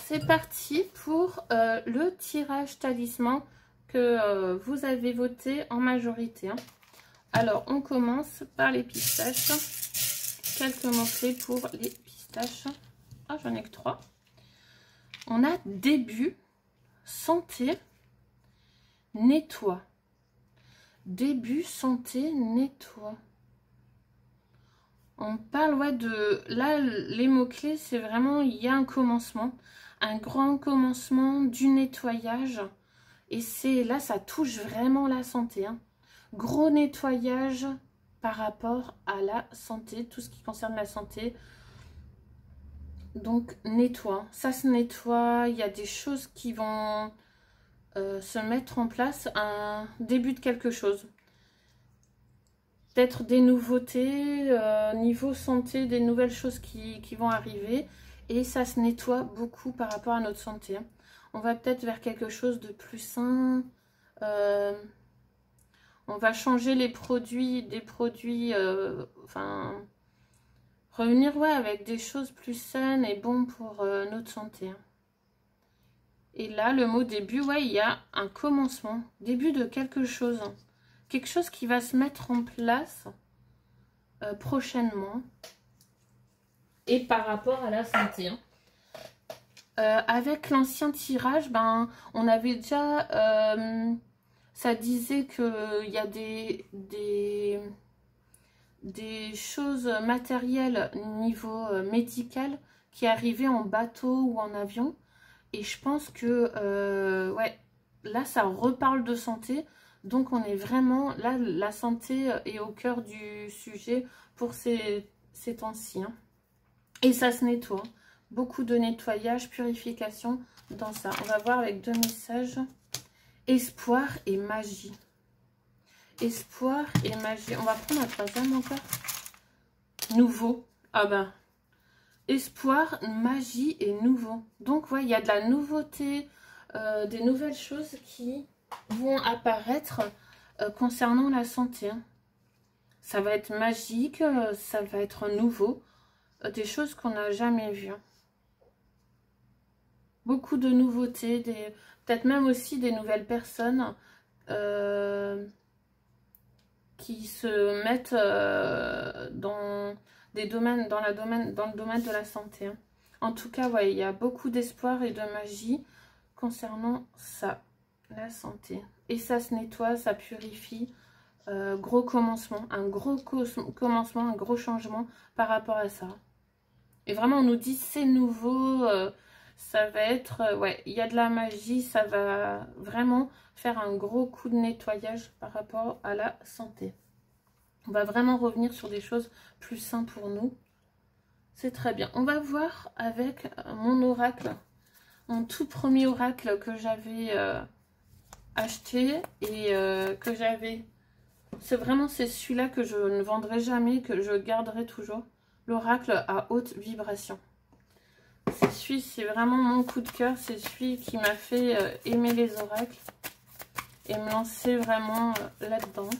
c'est parti pour le tirage talisman que vous avez voté en majorité. Hein. Alors, on commence par les pistaches. Quelques mots-clés pour les pistaches. Ah, j'en ai que 3. On a début, santé, nettoie. Début, santé, nettoie. On parle ouais, de... Là, les mots-clés, c'est vraiment, il y a un commencement. Un grand commencement du nettoyage. Et c'est là, ça touche vraiment la santé. Hein. Gros nettoyage par rapport à la santé. Tout ce qui concerne la santé. Donc, nettoie. Ça se nettoie. Il y a des choses qui vont se mettre en place. Un début de quelque chose. Peut-être des nouveautés, niveau santé, des nouvelles choses qui vont arriver. Et ça se nettoie beaucoup par rapport à notre santé. Hein. On va peut-être vers quelque chose de plus sain. On va changer les produits, enfin, revenir ouais, avec des choses plus saines et bonnes pour notre santé. Hein. Et là, le mot début, ouais, il y a un commencement, début de quelque chose. Quelque chose qui va se mettre en place prochainement. Et par rapport à la santé. Hein. Avec l'ancien tirage, ben, on avait déjà... ça disait qu'il y a des choses matérielles niveau médical qui arrivaient en bateau ou en avion. Et je pense que ouais, là, ça reparle de santé. Donc, on est vraiment... Là, la santé est au cœur du sujet pour ces temps-ci. Hein. Et ça se nettoie. Beaucoup de nettoyage, purification dans ça. On va voir avec 2 messages. Espoir et magie. Espoir et magie. On va prendre un 3e encore. Nouveau. Ah ben. Espoir, magie et nouveau. Donc, ouais, il y a de la nouveauté, des nouvelles choses qui vont apparaître concernant la santé. Hein. Ça va être magique, ça va être nouveau. Des choses qu'on n'a jamais vues. Hein. Beaucoup de nouveautés, peut-être même aussi des nouvelles personnes qui se mettent dans des domaines, dans le domaine de la santé. Hein. En tout cas, ouais, il y a beaucoup d'espoir et de magie concernant ça, la santé. Et ça se nettoie, ça purifie. Gros commencement, un gros commencement, un gros changement par rapport à ça. Et vraiment, on nous dit c'est nouveau, ça va être, ouais, il y a de la magie, ça va vraiment faire un gros coup de nettoyage par rapport à la santé. On va vraiment revenir sur des choses plus saines pour nous. C'est très bien. On va voir avec mon oracle, mon tout premier oracle que j'avais acheté et que j'avais... C'est celui-là que je ne vendrai jamais, que je garderai toujours. L'oracle à haute vibration. C'est vraiment mon coup de cœur. C'est celui qui m'a fait aimer les oracles et me lancer vraiment là-dedans.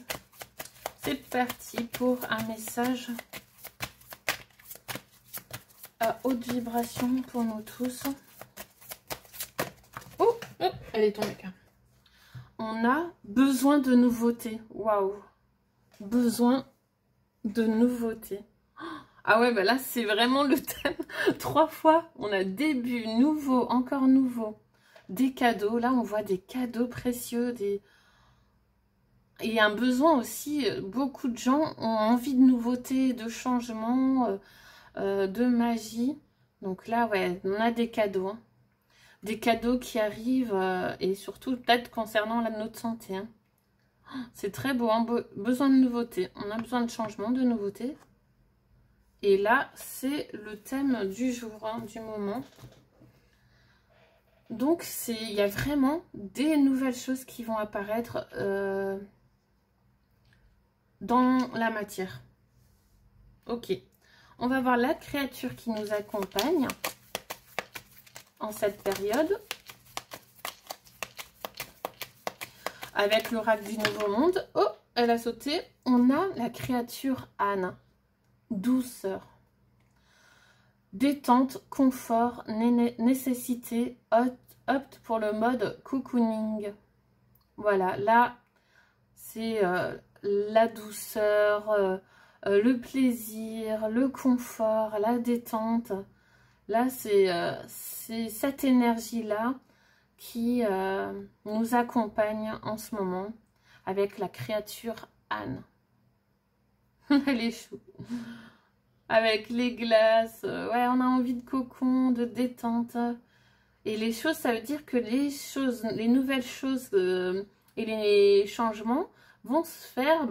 C'est parti pour un message à haute vibration pour nous tous. Oh, oh elle est tombée. On a besoin de nouveautés. Waouh! Besoin de nouveautés. Ah ouais, bah là, c'est vraiment le thème. 3 fois, on a début, nouveau, encore nouveau. Des cadeaux. Là, on voit des cadeaux précieux. Et un besoin aussi. Beaucoup de gens ont envie de nouveautés, de changements, de magie. Donc là, ouais, on a des cadeaux. Hein. Des cadeaux qui arrivent. Et surtout, peut-être concernant notre santé. Hein. C'est très beau. Hein. Besoin de nouveautés. On a besoin de changements, de nouveautés. Et là, c'est le thème du jour, hein, du moment. Donc, il y a vraiment des nouvelles choses qui vont apparaître dans la matière. Ok. On va voir la créature qui nous accompagne en cette période. Avec l'oracle du Nouveau Monde. Oh, elle a sauté. On a la créature Anne. Douceur. détente, confort, nécessité, opte pour le mode cocooning. Voilà, là, c'est la douceur, le plaisir, le confort, la détente. Là, c'est cette énergie-là qui nous accompagne en ce moment avec la créature Anne. Elle est chou. Avec les glaces, ouais, on a envie de cocon, de détente. Et les choses, ça veut dire que les nouvelles choses et les changements vont se faire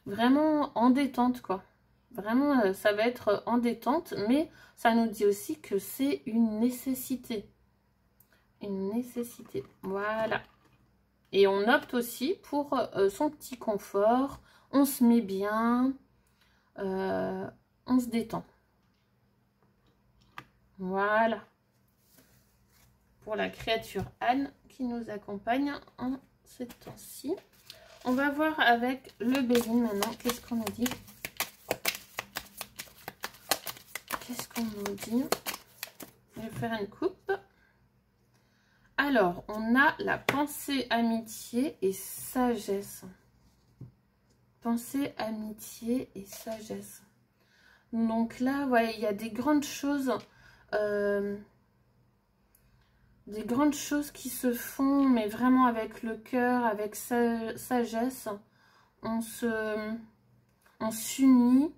vraiment en détente, quoi. Vraiment, ça va être en détente, mais ça nous dit aussi que c'est une nécessité. Une nécessité, voilà. Et on opte aussi pour son petit confort, on se met bien, on se détend. Voilà. Pour la créature Anne qui nous accompagne en ce temps-ci. On va voir avec le Béline maintenant. Qu'est-ce qu'on nous dit? Qu'est-ce qu'on nous dit? Je vais faire une coupe. Alors, on a la pensée, amitié et sagesse. Pensée, amitié et sagesse. Donc là, ouais, il y a des grandes choses qui se font, mais vraiment avec le cœur, avec sagesse. On s'unit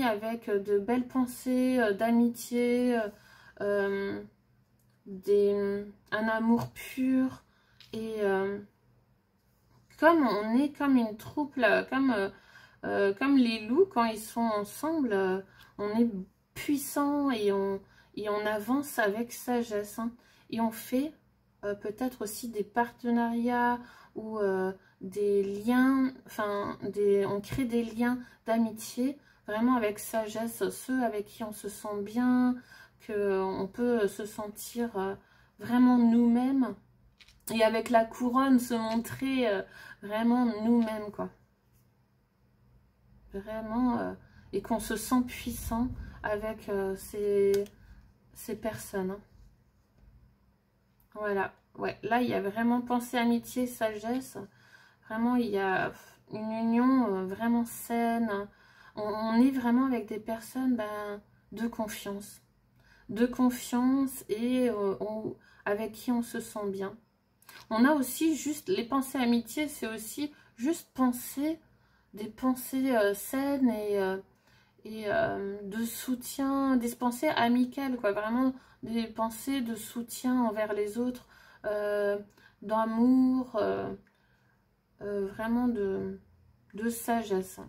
avec de belles pensées d'amitié, un amour pur, et comme on est comme une troupe là, comme les loups quand ils sont ensemble, on est puissant et on avance avec sagesse, hein. Et on fait peut-être aussi des partenariats ou des liens, enfin on crée des liens d'amitié vraiment avec sagesse, ceux avec qui on se sent bien, qu'on peut se sentir vraiment nous-mêmes, et avec la couronne se montrer vraiment nous-mêmes, quoi. Vraiment, et qu'on se sent puissant avec ces personnes, hein. Voilà, ouais, là il y a vraiment pensée, amitié, sagesse. Vraiment, il y a une union vraiment saine. On est vraiment avec des personnes de confiance. De confiance et avec qui on se sent bien. On a aussi juste les pensées amitié, c'est aussi juste penser des pensées saines et de soutien, des pensées amicales, quoi. Vraiment des pensées de soutien envers les autres, d'amour, vraiment de sagesse.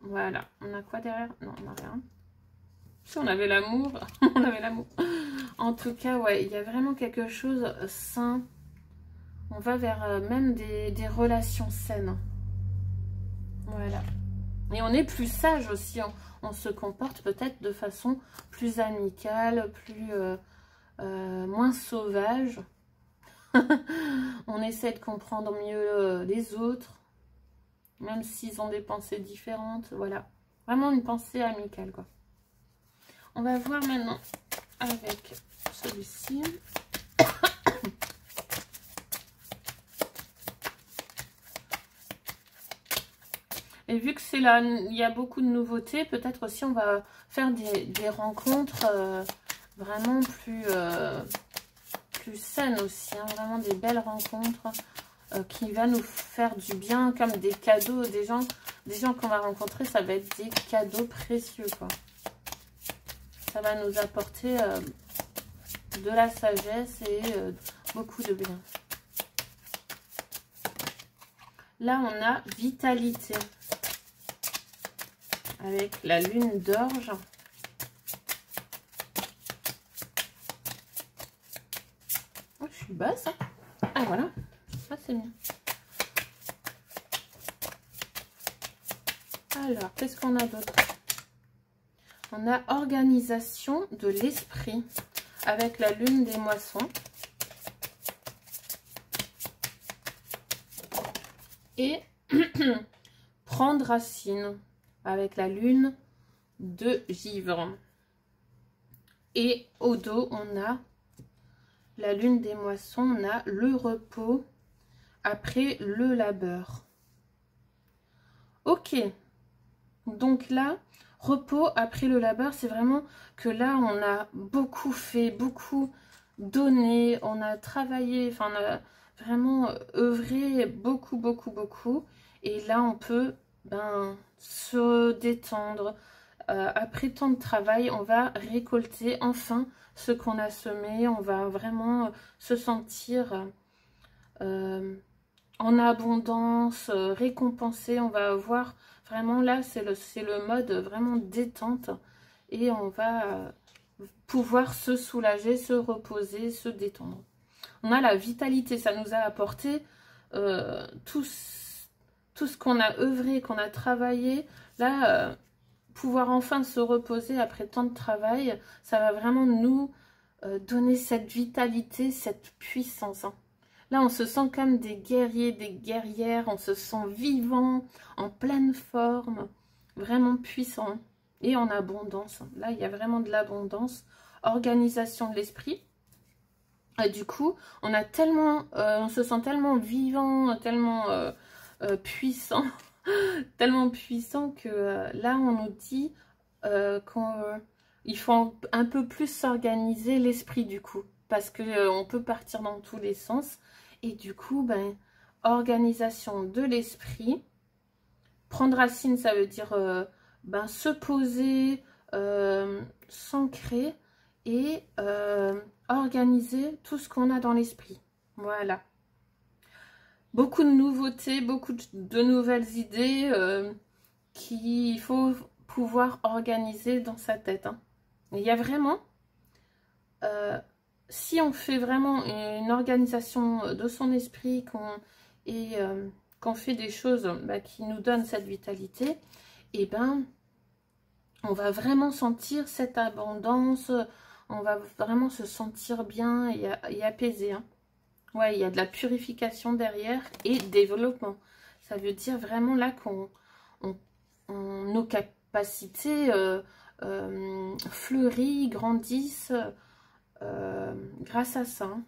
Voilà. On a quoi derrière? Non, on n'a rien. Si on avait l'amour, on avait l'amour. En tout cas, ouais, il y a vraiment quelque chose sain. On va vers même des relations saines. Voilà. Et on est plus sage aussi. On se comporte peut-être de façon plus amicale, plus moins sauvage. On essaie de comprendre mieux les autres, même s'ils ont des pensées différentes. Voilà. Vraiment une pensée amicale, quoi. On va voir maintenant avec celui-ci. Et vu que c'est là, il y a beaucoup de nouveautés, peut-être aussi on va faire des rencontres vraiment plus saines aussi, hein, vraiment des belles rencontres qui va nous faire du bien, comme des cadeaux, des gens qu'on va rencontrer, ça va être des cadeaux précieux, quoi. Ça va nous apporter de la sagesse et beaucoup de bien. Là, on a vitalité avec la lune d'orge. Oh, je suis basse, hein. Ah, voilà. Ah, c'est bien. Alors, qu'est-ce qu'on a d'autre? On a organisation de l'esprit avec la lune des moissons. Et prendre racine avec la lune de givre. Et au dos, on a la lune des moissons, on a le repos après le labeur. Ok, donc là, repos après le labeur, c'est vraiment que là, on a beaucoup fait, beaucoup donné, on a travaillé, enfin, on a vraiment œuvré beaucoup, beaucoup, beaucoup. Et là, on peut se détendre. Après tant de travail, on va récolter enfin ce qu'on a semé. On va vraiment se sentir en abondance, récompensé. On va avoir vraiment là, c'est le mode vraiment détente. Et on va pouvoir se soulager, se reposer, se détendre. On a la vitalité, ça nous a apporté tout ce qu'on a œuvré, qu'on a travaillé. Là, pouvoir enfin se reposer après tant de travail, ça va vraiment nous donner cette vitalité, cette puissance. Hein. Là, on se sent comme des guerriers, des guerrières, on se sent vivant, en pleine forme, vraiment puissant et en abondance. Là, il y a vraiment de l'abondance, organisation de l'esprit. Et du coup, on a tellement, on se sent tellement vivant, tellement puissant, tellement puissant que là, on nous dit qu'il faut un peu plus s'organiser l'esprit du coup, parce que on peut partir dans tous les sens. Et du coup, organisation de l'esprit. Prendre racine, ça veut dire se poser, s'ancrer et organiser tout ce qu'on a dans l'esprit. Voilà. Beaucoup de nouveautés, beaucoup de nouvelles idées qu'il faut pouvoir organiser dans sa tête. Hein. Il y a vraiment, si on fait vraiment une organisation de son esprit qu'on fait des choses qui nous donnent cette vitalité, et on va sentir cette abondance, on va vraiment se sentir bien et apaisé. Hein. Ouais, il y a de la purification derrière et développement. Ça veut dire vraiment là qu'on nos capacités fleurissent, grandissent grâce à ça. Hein.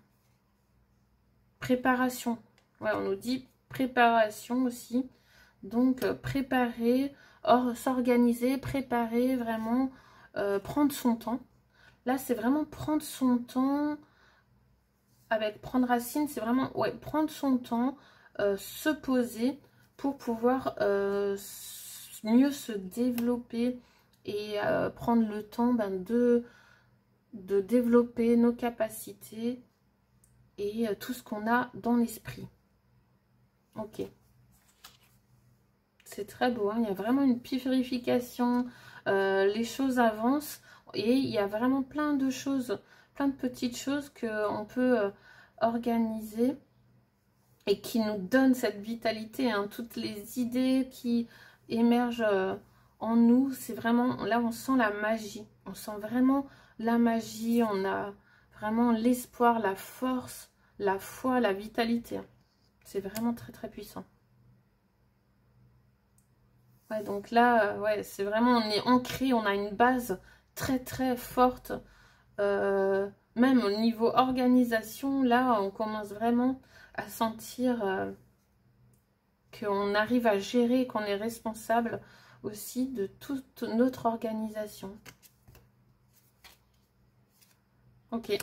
Préparation. Ouais, on nous dit préparation aussi. Donc, préparer, s'organiser, préparer, vraiment prendre son temps. Là, c'est vraiment prendre son temps. Avec prendre racine, c'est vraiment prendre son temps, se poser pour pouvoir mieux se développer et prendre le temps de développer nos capacités et tout ce qu'on a dans l'esprit. Ok. C'est très beau, hein. Il y a vraiment une purification, les choses avancent et il y a vraiment plein de choses, plein de petites choses qu'on peut organiser et qui nous donnent cette vitalité. Hein. Toutes les idées qui émergent en nous, c'est vraiment, là on sent la magie, on sent vraiment la magie, on a vraiment l'espoir, la force, la foi, la vitalité. C'est vraiment très très puissant. Ouais, donc là, c'est vraiment, on est ancré, on a une base très très forte. Même au niveau organisation, là, on commence vraiment à sentir qu'on arrive à gérer, qu'on est responsable aussi de toute notre organisation. Ok.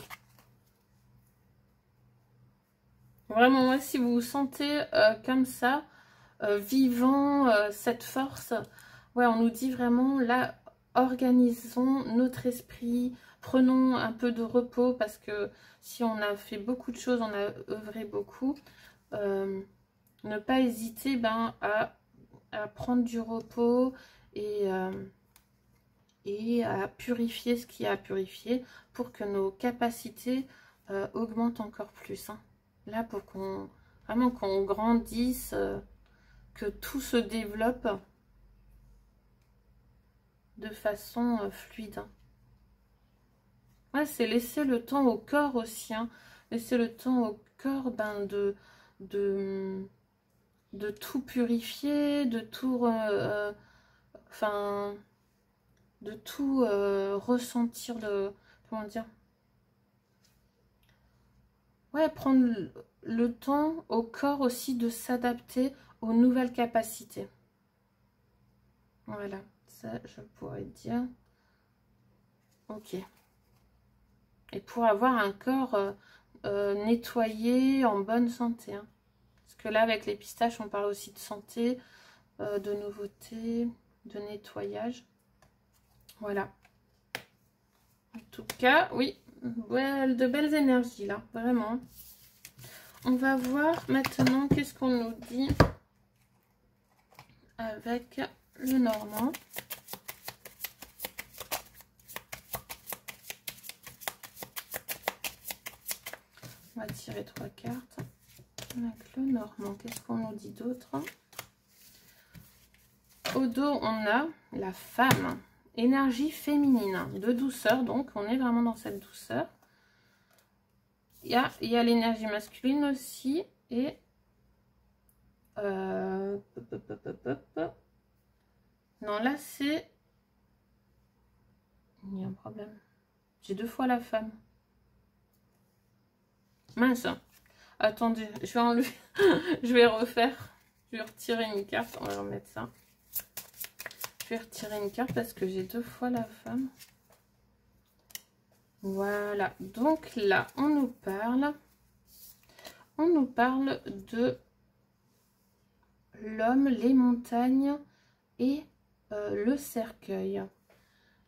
Vraiment, moi, si vous vous sentez comme ça, vivant, cette force, ouais, on nous dit vraiment, là, organisons notre esprit, prenons un peu de repos, parce que si on a fait beaucoup de choses, on a œuvré beaucoup, ne pas hésiter à prendre du repos et à purifier ce qu'il y a à purifier pour que nos capacités augmentent encore plus. Hein. Là, pour vraiment qu'on grandisse, que tout se développe de façon fluide. Hein. Ouais, c'est laisser le temps au corps aussi. Hein. Laisser le temps au corps de tout purifier, de tout ressentir comment dire, ouais, prendre le temps au corps aussi de s'adapter aux nouvelles capacités. Voilà, ça je pourrais dire. Ok. Et pour avoir un corps nettoyé, en bonne santé. Hein. Parce que là, avec les pistaches, on parle aussi de santé, de nouveauté, de nettoyage. Voilà. En tout cas, oui, de belles énergies là, vraiment. On va voir maintenant qu'est-ce qu'on nous dit avec le normand. On va tirer 3 cartes avec le normand. Qu'est-ce qu'on nous dit d'autre? Au dos, on a la femme. Énergie féminine, de douceur. Donc, on est vraiment dans cette douceur. Il y a l'énergie masculine aussi. Et... non, là, c'est... Il y a un problème. J'ai 2 fois la femme. Mince. Attendez, je vais enlever. Je vais refaire. Je vais retirer une carte. On va remettre ça. Je vais retirer une carte parce que j'ai 2 fois la femme. Voilà. Donc là, on nous parle de l'homme, les montagnes et le cercueil.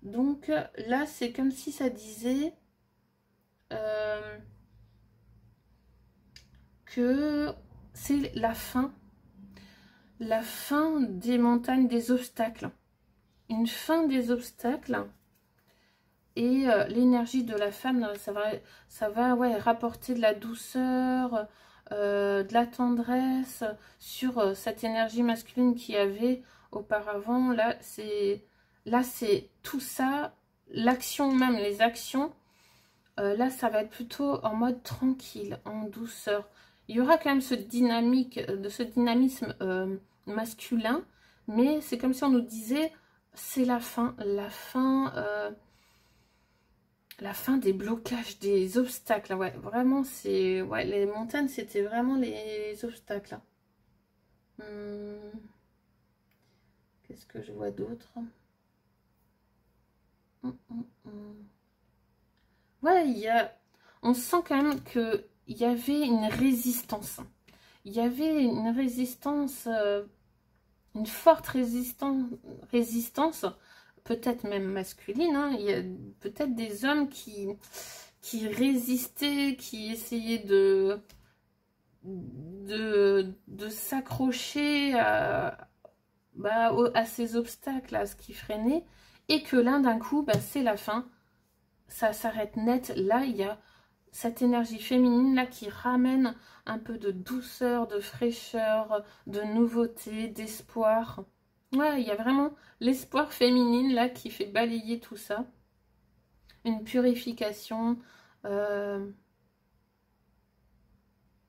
Donc là, c'est comme si ça disait que c'est la fin des montagnes, des obstacles. Une fin des obstacles. Et l'énergie de la femme, ça va ouais, rapporter de la douceur, de la tendresse sur cette énergie masculine qu'il y avait auparavant. Là, c'est tout ça, l'action même, les actions. Là, ça va être plutôt en mode tranquille, en douceur. Il y aura quand même ce dynamisme masculin, mais c'est comme si on nous disait, c'est la fin des blocages, des obstacles. Ouais, vraiment, c'est... Ouais, les montagnes, c'était vraiment les obstacles. Qu'est-ce que je vois d'autre? Ouais, on sent quand même qu'il y avait une résistance. Il y avait une résistance, une forte résistance, peut-être même masculine. Hein. Il y a peut-être des hommes qui résistaient, qui essayaient de s'accrocher à ces obstacles, à ce qui freinait, et que là, d'un coup, c'est la fin. Ça s'arrête net. Là, il y a cette énergie féminine là qui ramène un peu de douceur, de fraîcheur, de nouveauté, d'espoir. Ouais, il y a vraiment l'espoir féminine là qui fait balayer tout ça. Une purification.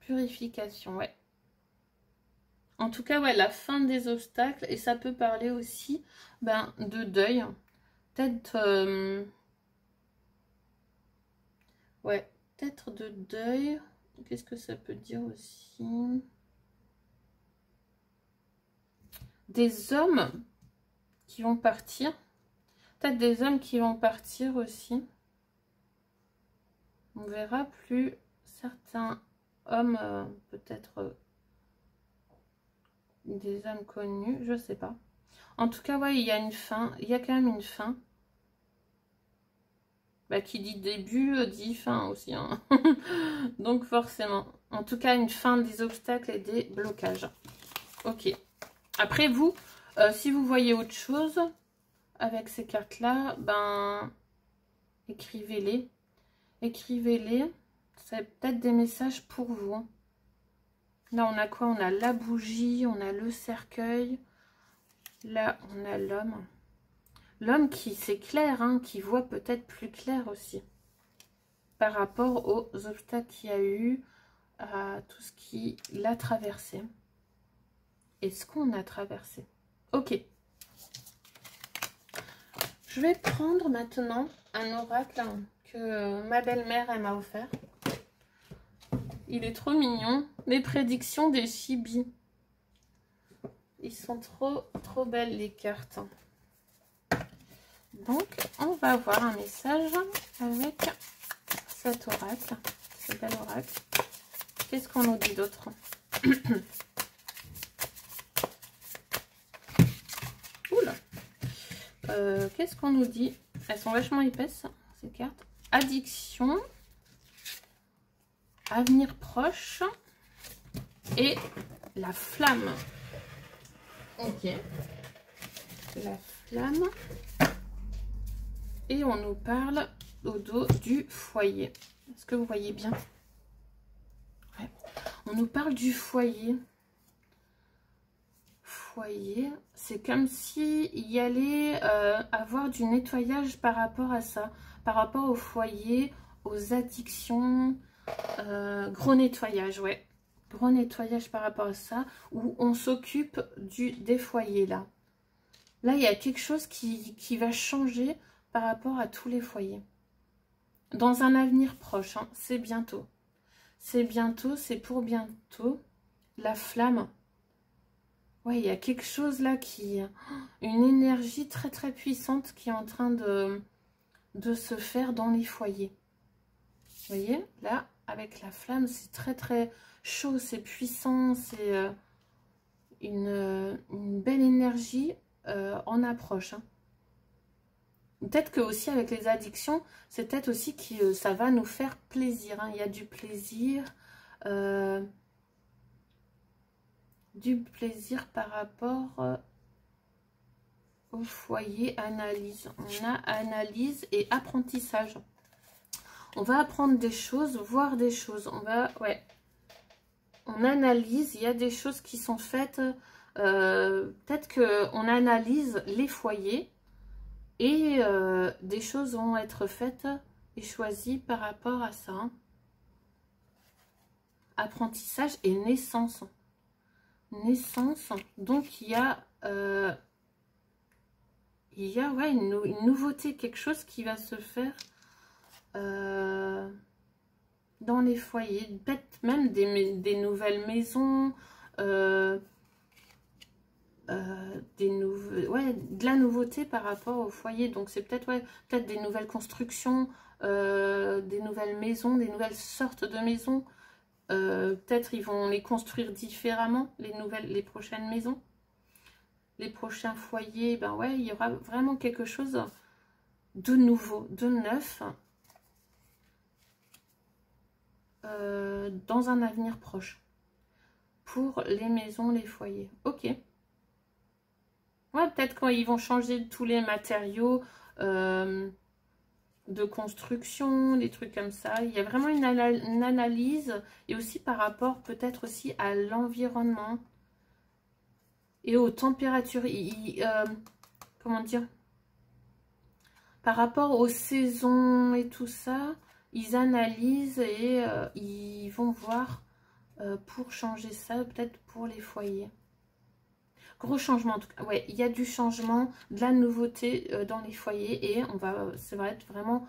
Purification, ouais. En tout cas, ouais, la fin des obstacles. Et ça peut parler aussi de deuil. Peut-être... ouais, peut-être de deuil. Qu'est-ce que ça peut dire aussi? Des hommes qui vont partir. Peut-être des hommes qui vont partir aussi. On verra plus certains hommes, peut-être des hommes connus, je sais pas. En tout cas, ouais, il y a une fin. Il y a quand même une fin. Qui dit début, dit fin aussi. Hein. Donc forcément. En tout cas, une fin des obstacles et des blocages. Ok. Après, vous, si vous voyez autre chose avec ces cartes-là, écrivez-les. Écrivez-les. C'est peut-être des messages pour vous. Là, on a quoi? On a la bougie, on a le cercueil. Là, on a l'homme. L'homme qui, c'est clair, hein, qui voit peut-être plus clair aussi. Par rapport aux obstacles qu'il y a eu, à tout ce qu'il a traversé. Et ce qu'on a traversé. Ok. Je vais prendre maintenant un oracle que ma belle-mère elle m'a offert. Il est trop mignon. Les prédictions des chibis. Ils sont trop belles les cartes. Donc, on va avoir un message avec cet oracle, ce bel oracle. Qu'est-ce qu'on nous dit d'autre? Oula. Qu'est-ce qu'on nous dit? Elles sont vachement épaisses, ces cartes. Addiction, avenir proche et la flamme. Ok. La flamme. Et on nous parle au dos du foyer. Est-ce que vous voyez bien? Ouais. On nous parle du foyer. Foyer, c'est comme si il y allait avoir du nettoyage par rapport à ça. Par rapport au foyer, aux addictions. Gros nettoyage, ouais. Gros nettoyage par rapport à ça. Où on s'occupe des foyers, là. Là, il y a quelque chose qui va changer par rapport à tous les foyers. Dans un avenir proche, hein, c'est bientôt. C'est bientôt, c'est pour bientôt. La flamme. Ouais, il y a quelque chose là qui... Une énergie très très puissante qui est en train de se faire dans les foyers. Vous voyez, là, avec la flamme, c'est très très chaud, c'est puissant, c'est une belle énergie en approche. Hein. Peut-être que aussi avec les addictions, c'est peut-être aussi que ça va nous faire plaisir. Hein. Il y a du plaisir par rapport au foyer, analyse. On a analyse et apprentissage. On va apprendre des choses, voir des choses. On analyse, il y a des choses qui sont faites. Peut-être qu'on analyse les foyers. Et des choses vont être faites et choisies par rapport à ça. Hein. Apprentissage et naissance. Naissance. Donc, il y a ouais, une nouveauté, quelque chose qui va se faire dans les foyers. Peut-être même des nouvelles maisons. De la nouveauté par rapport au foyer. Donc c'est peut-être peut-être des nouvelles constructions, des nouvelles maisons, des nouvelles sortes de maisons. Peut-être ils vont les construire différemment, les prochaines maisons. Les prochains foyers, ben ouais, il y aura vraiment quelque chose de nouveau, de neuf dans un avenir proche. Pour les maisons, les foyers. Ok. Ouais, peut-être quand ils vont changer tous les matériaux de construction, des trucs comme ça. Il y a vraiment une analyse et aussi par rapport peut-être aussi à l'environnement et aux températures. Comment dire? Par rapport aux saisons et tout ça, ils analysent et ils vont voir pour changer ça, peut-être pour les foyers. Gros changement en tout cas. Ouais, il y a du changement, de la nouveauté dans les foyers et ça va être vraiment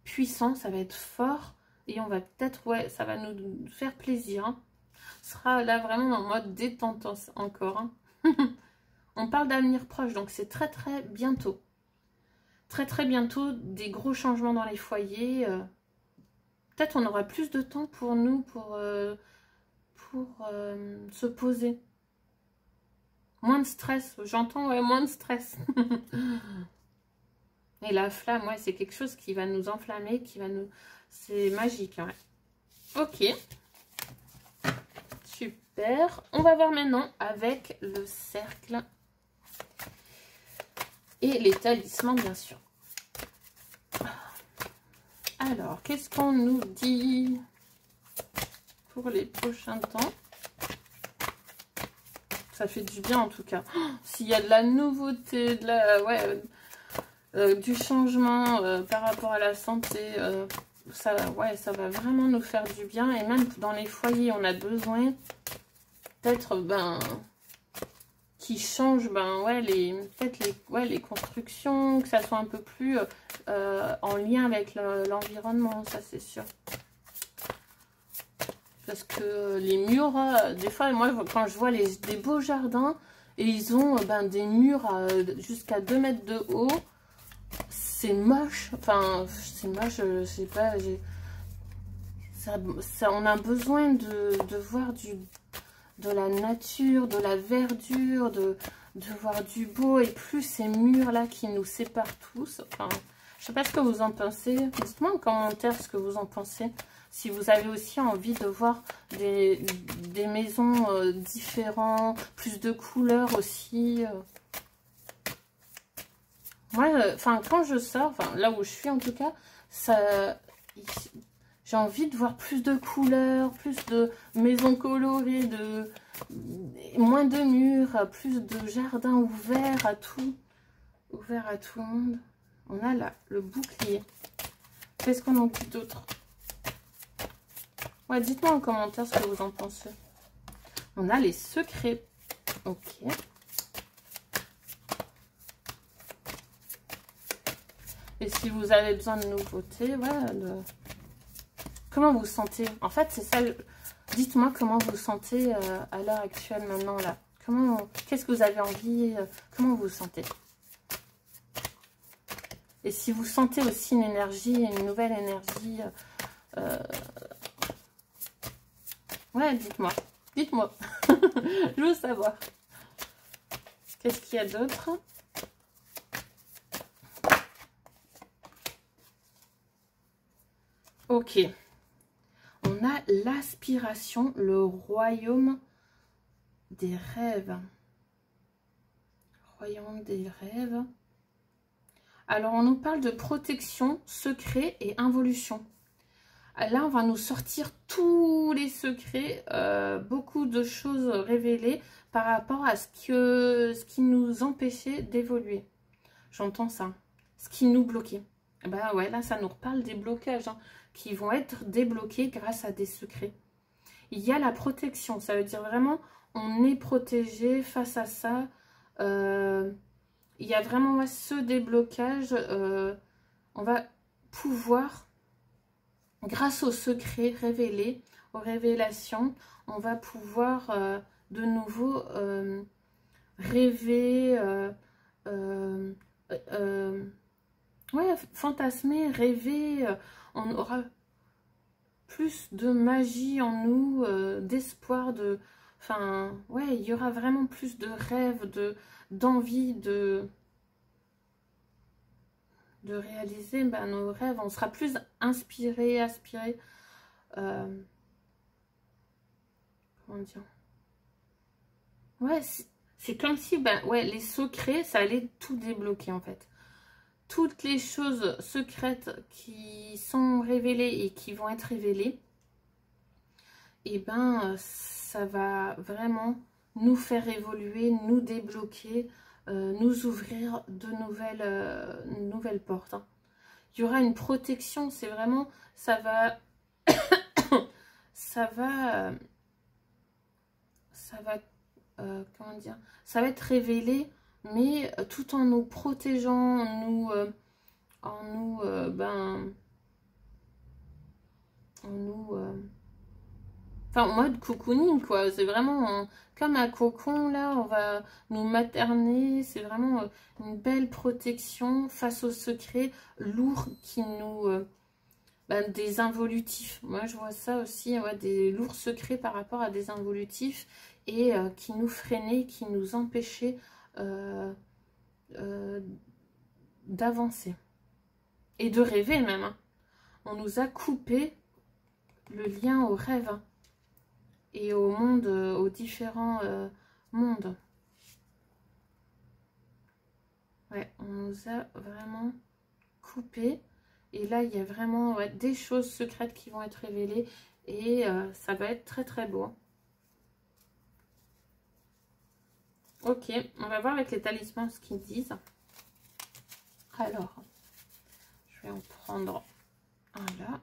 puissant, ça va être fort et on va peut-être, ouais, ça va nous faire plaisir. Hein. Ce sera là vraiment en mode détente encore. Hein. On parle d'avenir proche, donc c'est très très bientôt. Très très bientôt, des gros changements dans les foyers. Peut-être on aura plus de temps pour nous, pour se poser. Moins de stress, j'entends, ouais, moins de stress. Et la flamme, ouais, c'est quelque chose qui va nous enflammer, qui va nous... C'est magique, ouais. Ok. Super. On va voir maintenant avec le cercle. Et les talismans, bien sûr. Alors, qu'est-ce qu'on nous dit pour les prochains temps? Ça fait du bien en tout cas. Oh, s'il y a de la nouveauté, du changement par rapport à la santé, ça va vraiment nous faire du bien. Et même dans les foyers, on a besoin peut-être qui change ben, ouais, les constructions, que ça soit un peu plus en lien avec l'environnement, ça c'est sûr. Parce que les murs, des fois, moi, quand je vois des beaux jardins, et ils ont ben, des murs jusqu'à 2 mètres de haut, c'est moche. Enfin, c'est moche, je sais pas. On a besoin de voir de la nature, de la verdure, de voir du beau. Et plus ces murs-là qui nous séparent tous. Enfin, je sais pas ce que vous en pensez. Dites-moi en commentaire ce que vous en pensez. Si vous avez aussi envie de voir des maisons différentes, plus de couleurs aussi. Moi, enfin, quand je sors, enfin, là où je suis en tout cas, j'ai envie de voir plus de couleurs, plus de maisons colorées, moins de murs, plus de jardins ouverts à tout le monde. On a là le bouclier. Qu'est-ce qu'on en dit d'autre? Ouais, dites-moi en commentaire ce que vous en pensez. On a les secrets. Ok. Et si vous avez besoin de nouveautés, ouais, comment vous sentez? En fait, c'est ça. Dites-moi comment vous sentez à l'heure actuelle maintenant là. Qu'est-ce que vous avez envie? Comment vous vous sentez? Et si vous sentez aussi une énergie, une nouvelle énergie. Ouais, dites-moi. Dites-moi. Je veux savoir. Qu'est-ce qu'il y a d'autre? Ok. On a l'aspiration, le royaume des rêves. Royaume des rêves. Alors, on nous parle de protection, secret et involution. Là, on va nous sortir tous les secrets, beaucoup de choses révélées par rapport à ce qui nous empêchait d'évoluer. J'entends ça. Ce qui nous bloquait. Et ben ouais, là, ça nous reparle des blocages hein, qui vont être débloqués grâce à des secrets. Il y a la protection. Ça veut dire vraiment, on est protégé face à ça. Il y a vraiment ce déblocage. On va pouvoir... Grâce aux secrets révélés, aux révélations, on va pouvoir de nouveau rêver, ouais, fantasmer, rêver. On aura plus de magie en nous, d'espoir, enfin, ouais, il y aura vraiment plus de rêves, d'envie de réaliser ben, nos rêves. On sera plus inspiré, aspiré. Comment dire? Ouais, c'est comme si ben, ouais, les secrets, ça allait tout débloquer en fait. Toutes les choses secrètes qui sont révélées et qui vont être révélées, et ben ça va vraiment nous faire évoluer, nous débloquer, nous ouvrir de nouvelles portes. Hein. Il y aura une protection, c'est vraiment, ça va, comment dire, ça va être révélé, mais tout en nous protégeant, enfin, en mode cocooning, quoi. C'est vraiment comme un cocon, là, on va nous materner. C'est vraiment une belle protection face aux secrets lourds qui nous... des involutifs. Moi, je vois ça aussi, ouais, des lourds secrets par rapport à des involutifs et qui nous freinaient, qui nous empêchaient d'avancer. Et de rêver, même. Hein. On nous a coupé le lien au rêve. Hein. Et au monde, aux différents mondes. Ouais, on nous a vraiment coupé. Et là, il y a vraiment ouais, des choses secrètes qui vont être révélées. Et ça va être très très beau. Ok, on va voir avec les talismans ce qu'ils disent. Alors, je vais en prendre un là.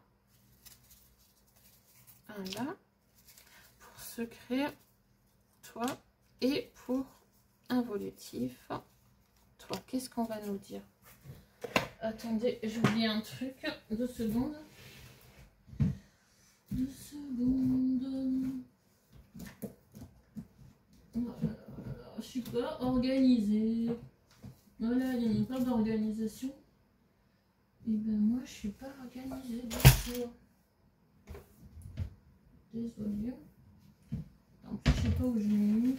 Un là. Secret, toi, et pour involutif. Toi, qu'est-ce qu'on va nous dire? Attendez, j'ai oublié un truc. 2 secondes. 2 secondes. Je suis pas organisée. Voilà, il y a une part d'organisation. Et ben moi, je suis pas organisée du tout. Désolée. En plus, je sais pas où je l'ai mis.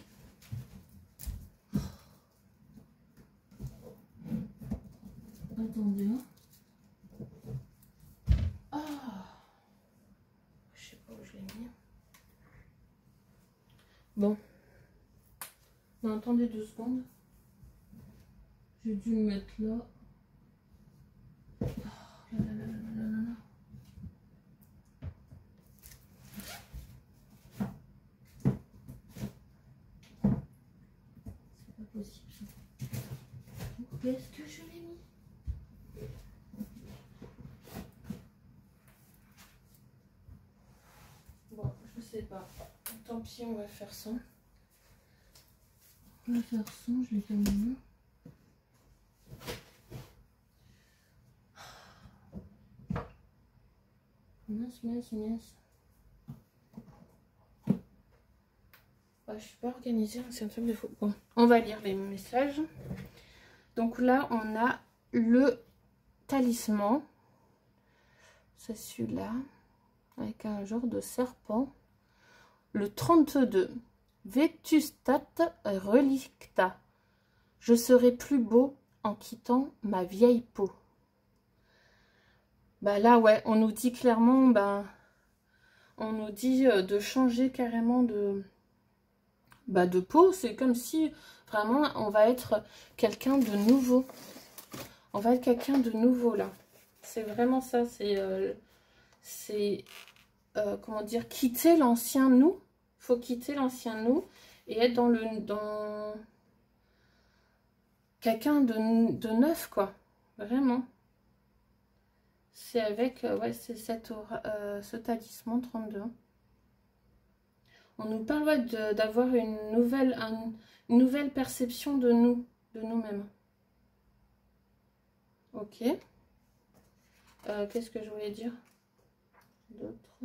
Attendez. Ah, je sais pas où je l'ai mis. Bon. Non, attendez 2 secondes. J'ai dû le mettre là. Oh, là, là, là, là, là, là. C'est pas possible ça. Où est-ce que je l'ai mis? Bon, je sais pas. Tant pis, on va faire ça. On va faire ça, je l'ai pas mis là. Mince, mince, mince. Ouais, je suis pas organisée, c'est un truc de fou. Bon, on va lire les messages. Donc là, on a le talisman. C'est celui-là, avec un genre de serpent. Le 32. Vetustat relicta. Je serai plus beau en quittant ma vieille peau. Bah là, ouais, on nous dit clairement, on nous dit de changer carrément de peau. C'est comme si vraiment on va être quelqu'un de nouveau. On va être quelqu'un de nouveau là. C'est vraiment ça. C'est comment dire, quitter l'ancien nous. Il faut quitter l'ancien nous et être dans quelqu'un de neuf, quoi. Vraiment. C'est avec, ouais, c'est ce talisman 32. On nous parle d'avoir une nouvelle perception de nous-mêmes. Ok. Qu'est-ce que je voulais dire d'autre?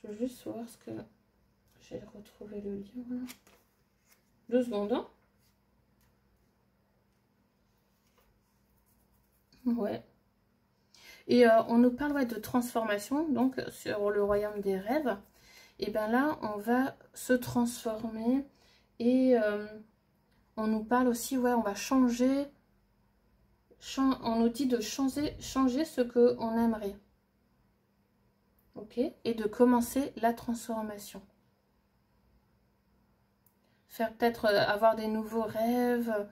Je veux juste voir ce que... J'ai retrouvé le livre. 2 secondes. Hein. Ouais. Et on nous parle, ouais, de transformation, donc sur le royaume des rêves. Et bien là, on va se transformer et on nous parle aussi, ouais, on va changer. On nous dit de changer ce qu'on aimerait. Ok. Et de commencer la transformation. Faire peut-être avoir des nouveaux rêves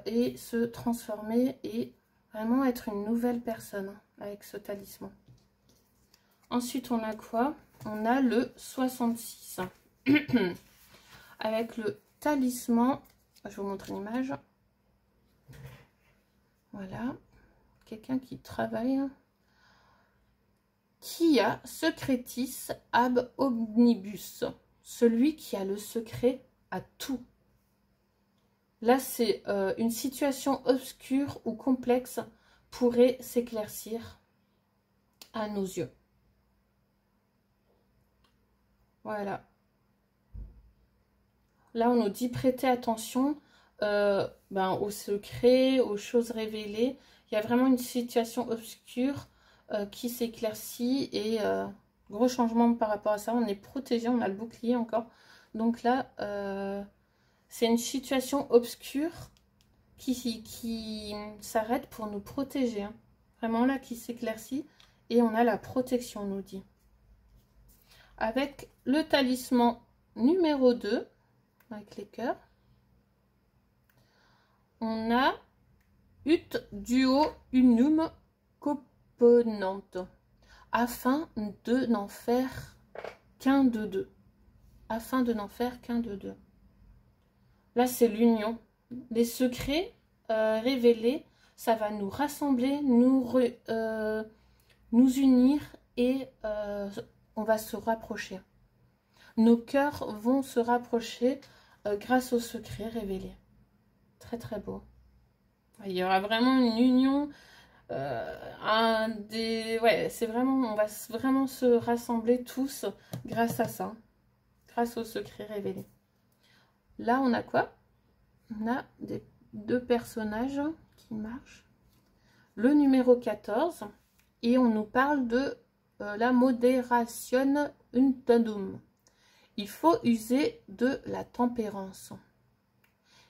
et se transformer et vraiment être une nouvelle personne avec ce talisman. Ensuite, on a quoi? On a le 66. Avec le talisman. Je vous montre une image. Voilà. Quelqu'un qui travaille. Qui a secretis ab omnibus. Celui qui a le secret à tout. Là, c'est une situation obscure ou complexe pourrait s'éclaircir à nos yeux. Voilà. Là, on nous dit prêter attention aux secrets, aux choses révélées. Il y a vraiment une situation obscure qui s'éclaircit et gros changement par rapport à ça. On est protégé, on a le bouclier encore. Donc là, c'est une situation obscure qui s'arrête pour nous protéger. Hein. Vraiment là, qui s'éclaircit et on a la protection, on nous dit. Avec le talisman numéro 2, avec les cœurs, on a ut duo unum componente, afin de n'en faire qu'un de deux. Afin de n'en faire qu'un de deux. Là, c'est l'union. Les secrets révélés, ça va nous rassembler, nous unir et on va se rapprocher. Nos cœurs vont se rapprocher grâce au secret révélé. Très très beau. Il y aura vraiment une union, ouais, c'est vraiment, on va vraiment se rassembler tous grâce à ça, grâce au secret révélé. Là, on a quoi? On a deux personnages qui marchent. Le numéro 14, et on nous parle de la modération untadum. Il faut user de la tempérance.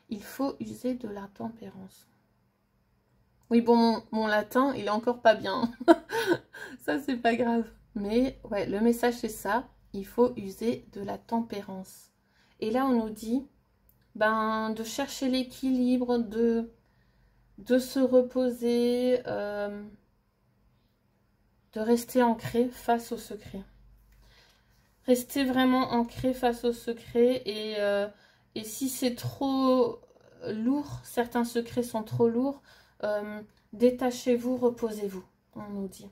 Il faut user de la tempérance. Oui, bon, mon latin, il est encore pas bien. Ça, c'est pas grave. Mais, ouais, le message, c'est ça. Il faut user de la tempérance. Et là, on nous dit, ben, de chercher l'équilibre, de se reposer, de rester ancré face au secret. Rester vraiment ancré face au secret. Et si c'est trop lourd, certains secrets sont trop lourds, détachez-vous, reposez-vous, on nous dit.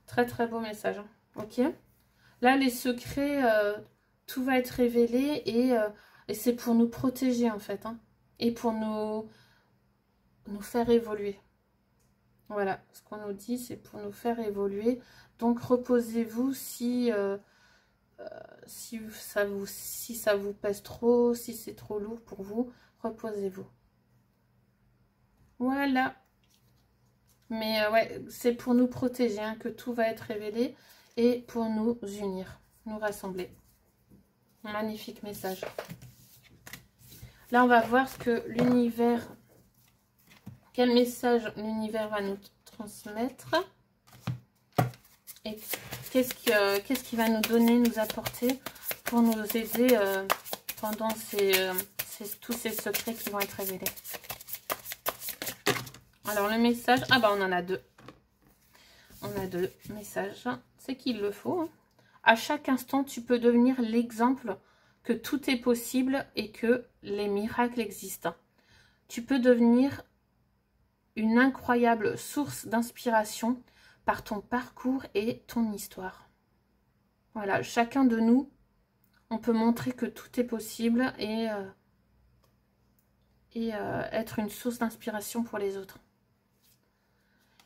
Très très beau message, hein. Ok. Là, les secrets, tout va être révélé et c'est pour nous protéger en fait, hein, et pour nous faire évoluer. Voilà, ce qu'on nous dit, c'est pour nous faire évoluer. Donc reposez-vous si ça vous pèse trop, si c'est trop lourd pour vous, reposez-vous. Voilà. Mais ouais, c'est pour nous protéger, hein, que tout va être révélé et pour nous unir, nous rassembler. Magnifique message. Là, on va voir ce que l'univers, quel message l'univers va nous transmettre. Et qu'est-ce qu'il va nous donner, nous apporter pour nous aider pendant tous ces secrets qui vont être révélés. Alors, le message... Ah bah, on en a deux. On a deux messages. C'est qu'il le faut, hein. À chaque instant, tu peux devenir l'exemple que tout est possible et que les miracles existent. Tu peux devenir une incroyable source d'inspiration par ton parcours et ton histoire. Voilà, chacun de nous, on peut montrer que tout est possible et être une source d'inspiration pour les autres.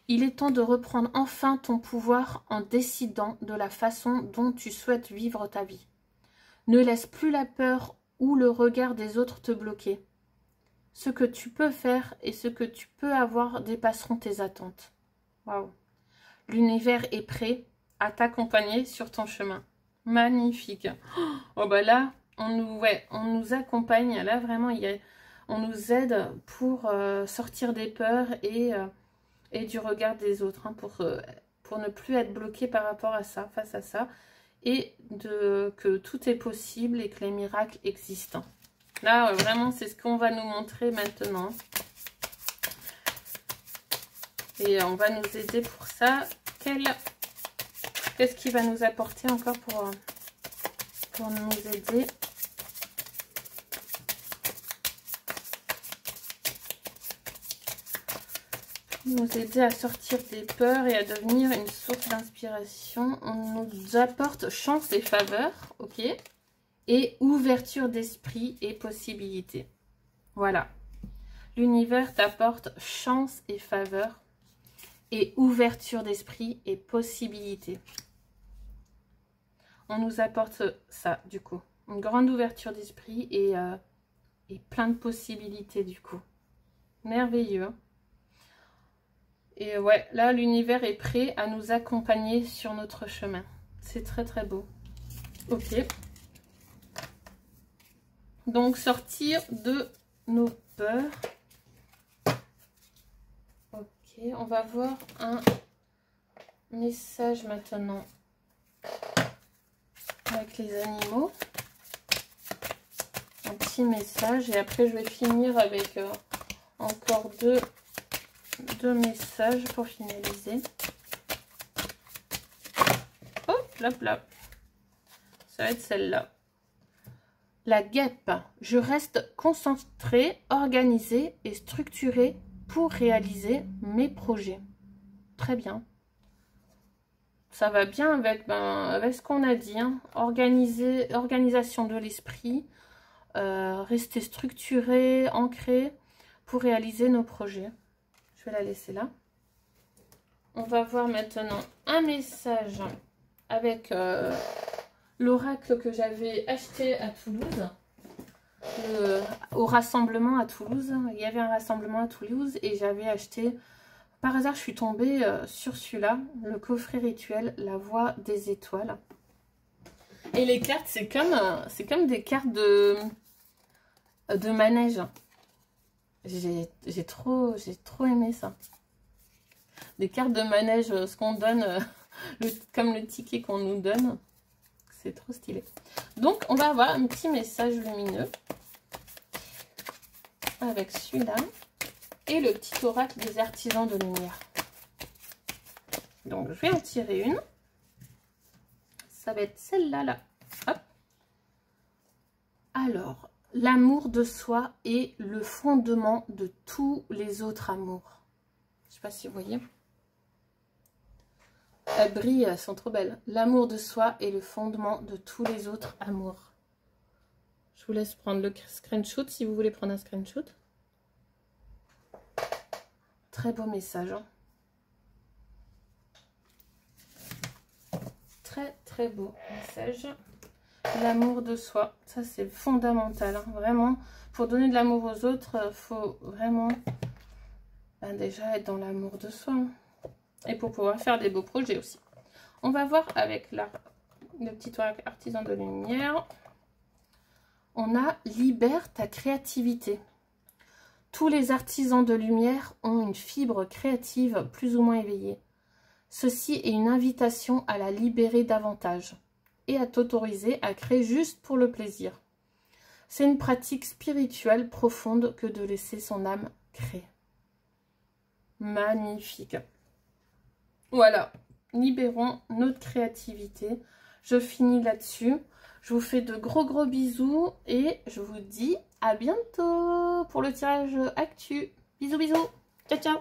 Il est temps de reprendre enfin ton pouvoir en décidant de la façon dont tu souhaites vivre ta vie. Ne laisse plus la peur ou le regard des autres te bloquer. Ce que tu peux faire et ce que tu peux avoir dépasseront tes attentes. Waouh! L'univers est prêt à t'accompagner sur ton chemin. Magnifique! Oh bah là, on nous accompagne. Là, vraiment, on nous aide pour sortir des peurs et du regard des autres, hein, pour ne plus être bloqué par rapport à ça, face à ça, et que tout est possible et que les miracles existent. Là, vraiment, c'est ce qu'on va nous montrer maintenant. Et on va nous aider pour ça. Qu'est-ce qui va nous apporter encore pour nous aider? Nous aider à sortir des peurs et à devenir une source d'inspiration. On nous apporte chance et faveur, ok, et ouverture d'esprit et possibilités. Voilà. L'univers t'apporte chance et faveur et ouverture d'esprit et possibilités. On nous apporte ça, du coup. Une grande ouverture d'esprit et plein de possibilités, du coup. Merveilleux, hein. Et ouais, là, l'univers est prêt à nous accompagner sur notre chemin. C'est très, très beau. Ok. Donc, sortir de nos peurs. Ok, on va voir un message maintenant avec les animaux. Un petit message. Et après, je vais finir avec encore deux messages pour finaliser. Hop, là, là. Ça va être celle-là. La guêpe. Je reste concentrée, organisée et structurée pour réaliser mes projets. Très bien. Ça va bien avec ce qu'on a dit, hein. Organisation de l'esprit, rester structuré, ancré pour réaliser nos projets. Je vais la laisser là. On va voir maintenant un message avec l'oracle que j'avais acheté à Toulouse. Au rassemblement à Toulouse. Il y avait un rassemblement à Toulouse et j'avais acheté... Par hasard, je suis tombée sur celui-là, le coffret rituel, la voix des étoiles. Et les cartes, c'est comme des cartes de manège. J'ai trop aimé ça. Des cartes de manège, ce qu'on donne, comme le ticket qu'on nous donne. C'est trop stylé. Donc, on va avoir un petit message lumineux avec celui-là. Et le petit oracle des artisans de lumière. Donc, je vais en tirer une. Ça va être celle-là, là. Hop. Alors, l'amour de soi est le fondement de tous les autres amours. Je ne sais pas si vous voyez. Elles brillent, elles sont trop belles. L'amour de soi est le fondement de tous les autres amours. Je vous laisse prendre le screenshot si vous voulez prendre un screenshot. Très beau message. Hein. Très beau message. L'amour de soi, ça c'est fondamental. Hein. Vraiment, pour donner de l'amour aux autres, il faut vraiment déjà être dans l'amour de soi. Hein. Et pour pouvoir faire des beaux projets aussi. On va voir avec le petit oracle artisan de lumière. On a « Libère ta créativité ». Tous les artisans de lumière ont une fibre créative plus ou moins éveillée. Ceci est une invitation à la libérer davantage et à t'autoriser à créer juste pour le plaisir. C'est une pratique spirituelle profonde que de laisser son âme créer. Magnifique. Voilà, libérons notre créativité. Je finis là-dessus. Je vous fais de gros bisous et je vous dis à bientôt pour le tirage actu. Bisous. Ciao.